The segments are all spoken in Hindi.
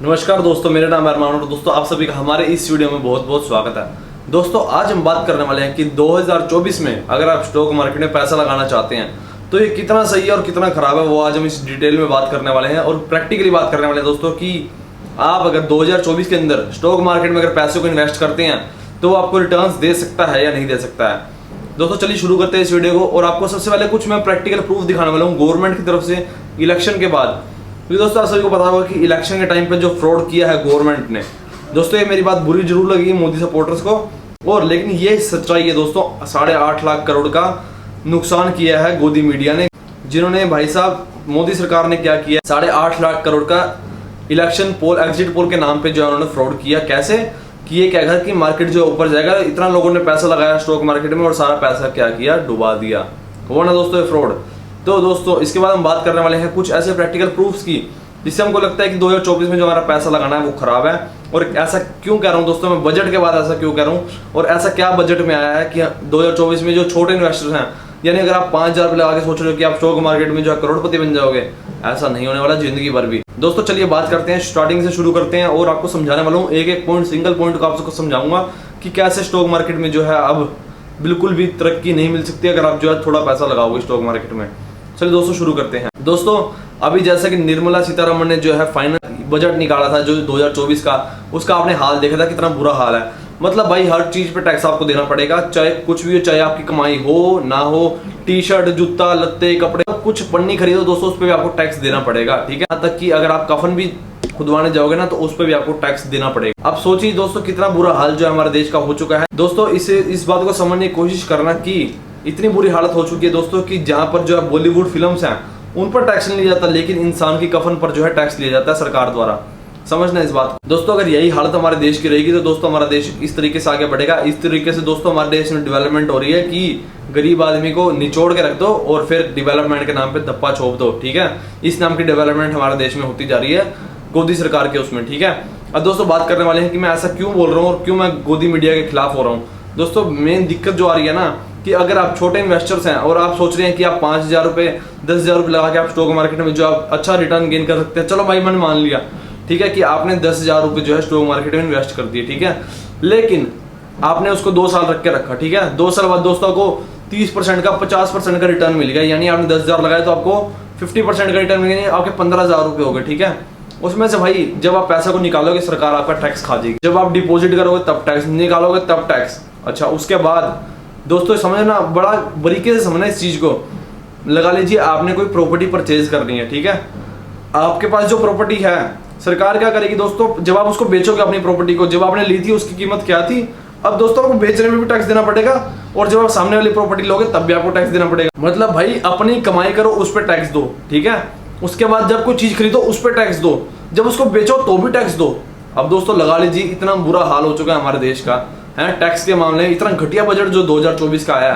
नमस्कार दोस्तों, मेरा नाम है अरमान और दोस्तों आप सभी का हमारे इस वीडियो में बहुत बहुत स्वागत है। दोस्तों आज हम बात करने वाले हैं कि 2024 में अगर आप स्टॉक मार्केट में पैसा लगाना चाहते हैं तो ये कितना सही है और कितना खराब है, वो आज हम इस डिटेल में बात करने वाले हैं और प्रैक्टिकली बात करने वाले हैं दोस्तों कि आप अगर 2024 के अंदर स्टॉक मार्केट में अगर पैसे को इन्वेस्ट करते हैं तो वो आपको रिटर्न्स दे सकता है या नहीं दे सकता है। दोस्तों चलिए शुरू करते हैं इस वीडियो को और आपको सबसे पहले कुछ मैं प्रैक्टिकल प्रूफ दिखाने वाला हूँ गवर्नमेंट की तरफ से इलेक्शन के बाद। क्योंकि दोस्तों आप सभी को पता होगा कि इलेक्शन के टाइम पे जो फ्रॉड किया है गवर्नमेंट ने, दोस्तों ये मेरी बात बुरी जरूर लगी मोदी सपोर्टर्स को, और लेकिन ये सच्चाई है दोस्तों। 8.5 लाख करोड़ का नुकसान किया है गोदी मीडिया ने, जिन्होंने भाई साहब मोदी सरकार ने क्या किया, 8.5 लाख करोड़ का इलेक्शन पोल एग्जिट पोल के नाम पे जो है उन्होंने फ्रॉड किया। कैसे कि ये क्या घर की मार्केट जो ऊपर जाएगा, इतना लोगों ने पैसा लगाया स्टॉक मार्केट में और सारा पैसा क्या किया, डुबा दिया। वो ना दोस्तों ये फ्रॉड। तो दोस्तों इसके बाद हम बात करने वाले हैं कुछ ऐसे प्रैक्टिकल प्रूफ्स की जिससे हमको लगता है कि 2024 में जो हमारा पैसा लगाना है वो खराब है। और ऐसा क्यों कह रहा हूँ दोस्तों, मैं बजट के बाद ऐसा क्यों कह रहा हूँ और ऐसा क्या बजट में आया है कि 2024 में जो छोटे इन्वेस्टर्स हैं, यानी अगर आप 5,000 रुपये लगा के सोच रहे हो कि आप स्टॉक मार्केट में जो है करोड़पति बन जाओगे, ऐसा नहीं होने वाला जिंदगी भर भी। दोस्तों चलिए बात करते हैं, स्टार्टिंग से शुरू करते हैं और आपको समझाने वाला हूँ एक एक पॉइंट, सिंगल पॉइंट को आपको समझाऊंगा कि कैसे स्टॉक मार्केट में जो है अब बिल्कुल भी तरक्की नहीं मिल सकती अगर आप जो है थोड़ा पैसा लगाओगे स्टॉक मार्केट में। चलिए दोस्तों शुरू करते हैं। दोस्तों अभी जैसा कि निर्मला सीतारमण ने जो है फाइनल बजट निकाला था जो 2024 का, उसका आपने हाल देखा था कितना बुरा हाल है। मतलब भाई हर चीज पे टैक्स आपको देना पड़ेगा, चाहे कुछ भी हो, चाहे आपकी कमाई हो ना हो, टी शर्ट जूता लत्ते कपड़े कुछ पन्नी खरीदो दोस्तों उस पर भी आपको टैक्स देना पड़ेगा। ठीक है, यहाँ तक कि अगर आप कफन भी खुदवाने जाओगे ना तो उस पर भी आपको टैक्स देना पड़ेगा। अब सोचिए दोस्तों कितना बुरा हाल जो है हमारे देश का हो चुका है। दोस्तों इस बात को समझने की कोशिश करना कि इतनी बुरी हालत हो चुकी है दोस्तों कि जहां पर जो है बॉलीवुड फिल्म्स हैं उन पर टैक्स नहीं लिया जाता, लेकिन इंसान की कफन पर जो है टैक्स लिया जाता है सरकार द्वारा। समझना इस बात को दोस्तों। अगर यही हालत हमारे देश की रहेगी तो दोस्तों हमारा देश इस तरीके से आगे बढ़ेगा। इस तरीके से दोस्तों हमारे देश में डेवलपमेंट हो रही है कि गरीब आदमी को निचोड़ के रख दो और फिर डेवलपमेंट के नाम पे धप्पा छोप दो। ठीक है, इस नाम की डेवलपमेंट हमारे देश में होती जा रही है गोदी सरकार के उसमें। ठीक है, अब दोस्तों बात करने वाले हैं कि मैं ऐसा क्यों बोल रहा हूँ और क्यों मैं गोदी मीडिया के खिलाफ हो रहा हूँ। दोस्तों मेन दिक्कत जो आ रही है ना कि अगर आप छोटे इन्वेस्टर्स हैं और आप सोच रहे हैं कि आप 5,000 रुपये 10,000 रुपये लगा के आप स्टॉक मार्केट में जो आप अच्छा रिटर्न गेन कर सकते हैं, चलो भाई मैंने मान लिया, ठीक है कि आपने 10,000 रुपये जो है स्टॉक मार्केट में इन्वेस्ट कर दिए। ठीक है, लेकिन आपने उसको 2 साल रख के रखा। ठीक है, 2 साल बाद दोस्तों को 30% का 50% का रिटर्न मिल गया, यानी आपने 10,000 लगाया तो आपको 50% का रिटर्न मिल गया, आपके 15,000 रुपये हो गए। ठीक है, उसमें से भाई जब आप पैसा को निकालोगे सरकार आपका टैक्स खा जाएगी, जब आप डिपॉजिट करोगे तब टैक्स, निकालोगे तब टैक्स। अच्छा उसके बाद दोस्तों समझना, बड़ा बारीकी से समझना इस चीज को। लगा लीजिए आपने कोई प्रॉपर्टी परचेज करनी है, ठीक है, आपके पास जो प्रॉपर्टी है सरकार क्या करेगी दोस्तों, जब आप उसको बेचोगे अपनी प्रॉपर्टी को, जब आपने ली थी उसकी कीमत क्या थी, अब दोस्तों आपको बेचने में भी टैक्स देना पड़ेगा और जब आप सामने वाली प्रॉपर्टी लोगे तब भी आपको टैक्स देना पड़ेगा। मतलब भाई अपनी कमाई करो उस पर टैक्स दो। ठीक है, उसके बाद जब कोई चीज खरीदो उस पर टैक्स दो, जब उसको बेचो तो भी टैक्स दो। अब दोस्तों लगा लीजिए इतना बुरा हाल हो चुका है हमारे देश का है टैक्स के मामले में, इतना घटिया बजट जो 2024 का आया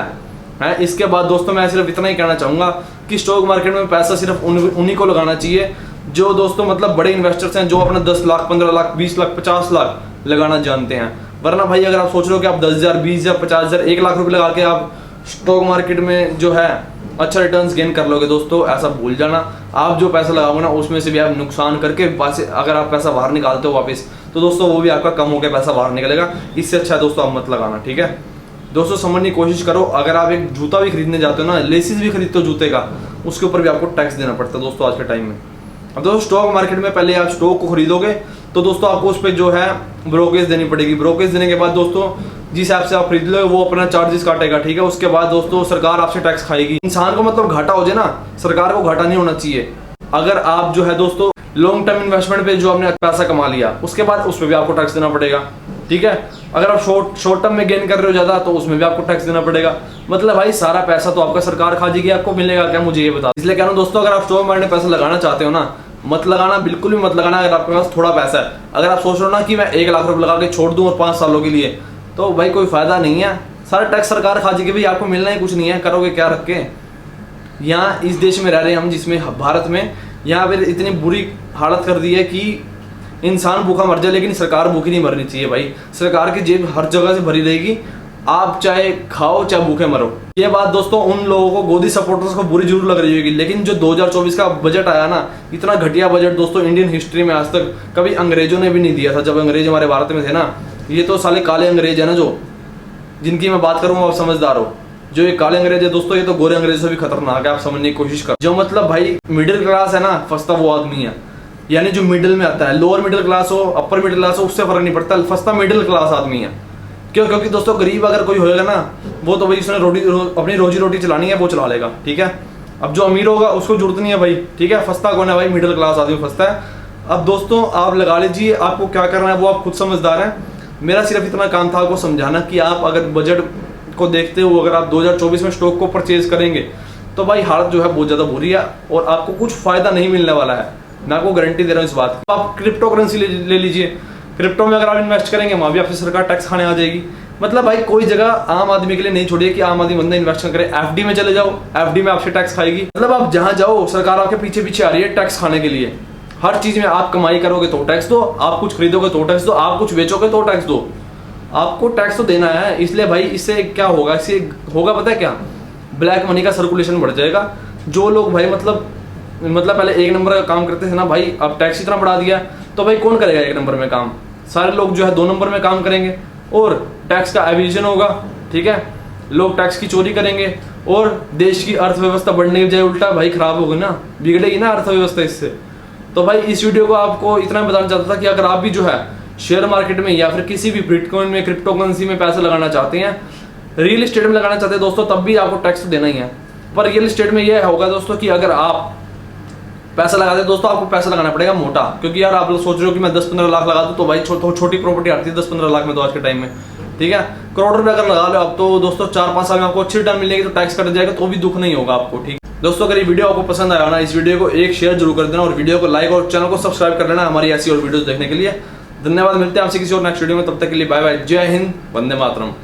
है। इसके बाद दोस्तों मैं सिर्फ इतना ही कहना चाहूंगा कि स्टॉक मार्केट में पैसा सिर्फ उन्हीं को लगाना चाहिए जो दोस्तों मतलब बड़े इन्वेस्टर्स हैं, जो अपना 10 लाख 15 लाख 20 लाख 50 लाख लगाना जानते हैं। वरना भाई अगर आप सोच रहे हो कि आप 10,000 20,000 50,000 1 लाख रुपए लगा के आप स्टॉक मार्केट में जो है अच्छा रिटर्न्स गेन कर लोगे, दोस्तों ऐसा भूल जाना। आप जो पैसा लगाओगे ना उसमें से भी आप नुकसान करके अगर आप पैसा बाहर निकालते हो वापस तो दोस्तों वो भी आपका कम होकर पैसा बाहर निकलेगा। इससे अच्छा दोस्तों आप मत लगाना। ठीक है दोस्तों, समझने की कोशिश करो। अगर आप एक जूता भी खरीदने जाते हो ना, लेसिस भी खरीदते हो जूते का, उसके ऊपर भी आपको टैक्स देना पड़ता है दोस्तों आज के टाइम में। अब दोस्तों स्टॉक मार्केट में पहले आप स्टॉक को खरीदोगे तो दोस्तों आपको उस पर जो है ब्रोकेज देनी पड़ेगी। ब्रोकेज देने के बाद दोस्तों जिस ऐप से आप खरीद लो वो अपना चार्जेस काटेगा। ठीक है, उसके बाद दोस्तों सरकार आपसे टैक्स खाएगी। इंसान को मतलब घाटा हो जाए ना, सरकार को घाटा नहीं होना चाहिए। अगर आप जो है दोस्तों लॉन्ग टर्म इन्वेस्टमेंट पे जो आपने पैसा कमा लिया उसके बाद उस पर भी आपको टैक्स देना पड़ेगा। ठीक है, अगर आप शॉर्ट टर्म में गेन कर रहे हो ज्यादा तो उसमें भी आपको टैक्स देना पड़ेगा। मतलब भाई सारा पैसा तो आपका सरकार खा जाएगी, आपको मिलेगा क्या मुझे ये बता। इसलिए कह रहा हूँ दोस्तों, अगर आप स्टॉक मार्केट में पैसा लगाना चाहते हो ना, मत लगाना, बिल्कुल भी मत लगाना अगर आपके पास थोड़ा पैसा है। अगर आप सोच रहे हो ना कि मैं 1 लाख रुपए लगा के छोड़ दूं और 5 सालों के लिए, तो भाई कोई फायदा नहीं है, सारा टैक्स सरकार खा जाएगी, भाई आपको मिलना ही कुछ नहीं है, करोगे क्या रख के। यहाँ इस देश में रह रहे हैं हम जिसमें भारत में यहाँ पे इतनी बुरी हालत कर दी है कि इंसान भूखा मर जाए लेकिन सरकार भूखी नहीं मरनी चाहिए। भाई सरकार की जेब हर जगह से भरी रहेगी आप चाहे खाओ चाहे भूखे मरो। ये बात दोस्तों उन लोगों को, गोदी सपोर्टर्स को बुरी जरूर लग रही होगी, लेकिन जो 2024 का बजट आया ना, इतना घटिया बजट दोस्तों इंडियन हिस्ट्री में आज तक कभी अंग्रेजों ने भी नहीं दिया था। जब अंग्रेज हमारे भारत में थे ना, ये तो साले काले अंग्रेज है ना, जो जिनकी मैं बात करूँ आप समझदार हो। जो ये काले अंग्रेज है दोस्तों, ये तो गोरे अंग्रेज से भी खतरनाक है, आप समझने की कोशिश कर। जो मतलब भाई मिडिल क्लास है ना, फंसता वो आदमी है, यानी जो मिडिल में आता है। लोअर मिडिल क्लास हो, अपर मिडिल क्लास हो, उससे फर्क नहीं पड़ता, फंसता मिडिल क्लास आदमी है। क्यों? क्योंकि दोस्तों गरीब अगर कोई होएगा ना, वो तो भाई उसने अपनी रोजी रोटी चलानी है, वो चला लेगा, ठीक है। अब जो अमीर होगा उसको जरूरत नहीं है भाई, ठीक है। फंसता कौन है भाई? मिडिल क्लास आदमी फंसता है। अब दोस्तों आप लगा लीजिए, आपको क्या करना है वो आप खुद समझदार हैं। मेरा सिर्फ इतना काम था आपको समझाना कि आप अगर बजट को देखते हो, अगर आप 2024 में स्टॉक को परचेज करेंगे तो भाई हालत जो है बहुत ज़्यादा बुरी है और आपको कुछ फायदा नहीं मिलने वाला है। मैं आपको गारंटी दे रहा हूँ इस बात की। आप क्रिप्टो करेंसी ले लीजिए। क्रिप्टो में अगर आप इन्वेस्ट करेंगे, वहाँ भी आपसे सरकार टैक्स खाने आ जाएगी। मतलब भाई कोई जगह आम आदमी के लिए नहीं छोड़िए कि आम आदमी बंदा इन्वेस्ट करे। एफडी में चले जाओ, एफडी में आपसे टैक्स खाएगी। मतलब आप जहाँ जाओ सरकार आपके पीछे पीछे आ रही है टैक्स खाने के लिए। हर चीज में आप कमाई करोगे तो टैक्स दो, आप कुछ खरीदोगे तो टैक्स दो, आप कुछ बेचोगे तो टैक्स दो। आपको टैक्स तो देना है। इसलिए भाई इससे क्या होगा? इससे होगा पता है क्या? ब्लैक मनी का सर्कुलेशन बढ़ जाएगा। जो लोग भाई मतलब पहले एक नंबर का काम करते थे ना भाई, अब टैक्स इतना बढ़ा दिया तो भाई कौन करेगा एक नंबर में काम? सारे लोग जो है 2 नंबर में काम करेंगे और टैक्स का एविजन होगा, ठीक है। लोग टैक्स की चोरी करेंगे और देश की अर्थव्यवस्था बढ़ने की बजाय उल्टा भाई खराब होगी ना, बिगड़ेगी ना अर्थव्यवस्था इससे। तो भाई इस वीडियो को आपको इतना बताना चाहता था कि अगर आप भी जो है शेयर मार्केट में या फिर किसी भी बिटकॉइन में, क्रिप्टो करेंसी में पैसा लगाना चाहते हैं, रियल एस्टेट में लगाना चाहते हैं दोस्तों, तब भी आपको टैक्स तो देना ही है। पर रियल एस्टेट में यह होगा दोस्तों कि अगर आप पैसा लगाते हैं दोस्तों, आपको पैसा लगाना पड़ेगा मोटा। क्योंकि यार आप लोग सोच रहे हो कि मैं 10-15 लाख लगा दूं तो भाई छोटी प्रॉपर्टी आती है 10-15 लाख में तो आज के टाइम में, ठीक है। करोड़ रुपए अगर लगा लो आप तो दोस्तों 4-5 साल में आपको अच्छी रिटर्न मिलेगी, तो टैक्स कट जाएगा तो भी दुख नहीं होगा आपको, ठीक। दोस्तों अगर ये वीडियो आपको पसंद आया ना, इस वीडियो को एक शेयर जरूर कर देना और वीडियो को लाइक और चैनल को सब्सक्राइब कर लेना हमारी ऐसी और वीडियोस देखने के लिए। धन्यवाद। मिलते हैं आपसे किसी और नेक्स्ट वीडियो में, तब तक के लिए बाय बाय। जय हिंद, वंदे मातरम।